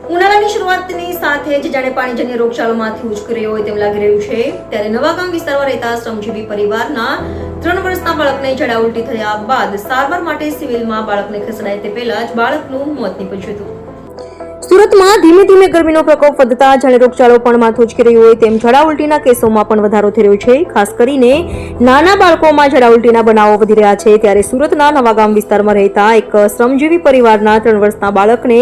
ઉનાળાની શરૂઆતની સાથે જ જાણે પાણીજન્ય રોગચાળોમાંથી ઉચકી રહ્યો હોય તેમ લાગી રહ્યું છે ત્યારે નવાગામ વિસ્તારમાં રહેતા શ્રમજીવી પરિવારના 3 વર્ષના બાળકને ઝાડા ઉલટી થયા બાદ સારવાર માટે સિવિલમાં બાળકને ખસેડાય તે પહેલા જ બાળકનું મોત નીપજ્યું હતું। સુરતમાં ધીમે ધીમે ગરમીનો પ્રકોપ વધતા જાણે રોગચાળો પણ માથું ઉચકી રહ્યો હોય તેમ ઝાડા ઉલટીના કેસોમાં પણ વધારો થઈ રહ્યો છે। ખાસ કરીને નાના બાળકોમાં ઝાડા ઉલટીના બનાવો વધી રહ્યા છે ત્યારે સુરતના નવાગામ વિસ્તારમાં રહેતા એક શ્રમજીવી પરિવારના 3 વર્ષના બાળકને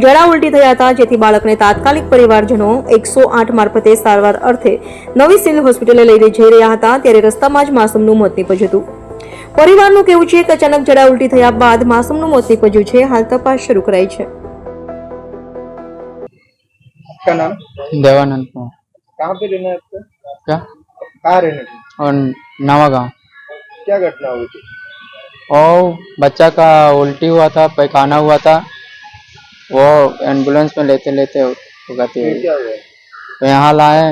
ઝાડા ઉલટી થયા હતા, જેથી બાળકને તાત્કાલિક પરિવારજનો 108 મારફતે સારવાર અર્થે નવી સિવિલ હોસ્પિટલે લઈ જઈ રહ્યા હતા ત્યારે રસ્તામાં જ માસૂમનું મોત નીપજ્યું હતું। પરિવારનું કહેવું છે કે અચાનક ઝાડા ઉલટી થયા બાદ માસૂમનું મોત નીપજ્યું છે। હાલ તપાસ શરૂ કરાઈ છે। क्या नाम? देवानंद कुमार। कहाँ पे रहना है आपको? क्या? कहाँ रहने थे? और नवा गाँव। क्या घटना हुई थी? और बच्चा का उल्टी हुआ था, पैखाना हुआ था, वो एम्बुलेंस में लेते लेते गति हो फिर गई। क्या हुआ? तो यहाँ लाए,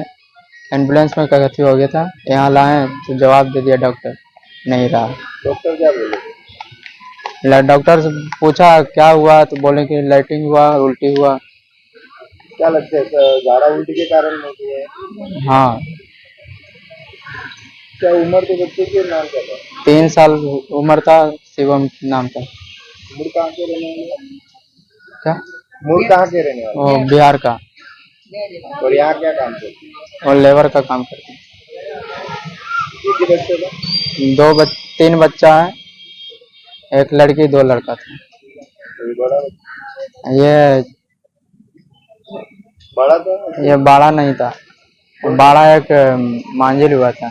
एम्बुलेंस में गति हो गया था, यहाँ लाए तो जवाब दे दिया डॉक्टर नहीं रहा। डॉक्टर क्या बोले? डॉक्टर से पूछा क्या हुआ तो बोले कि लैट्रिन हुआ, उल्टी हुआ। क्या लगता है झाड़ा उल्टी के कारण होती है? हाँ, क्या उम्र के बच्चे के नाम क्या था? 3 साल उम्र था, शिवम नाम था। मूल कहाँ के रहने वाले? क्या? मूल कहाँ के रहने वाले? वो बिहार का और यहाँ क्या काम करते हैं? और लेबर का काम करते एक ही बच्चे था? 3 बच्चा है, एक लड़की 2 लड़का था। कोई बड़ा ये बड़ा था? ये बाड़ा नहीं था, बाड़ा एक मांझिल हुआ था।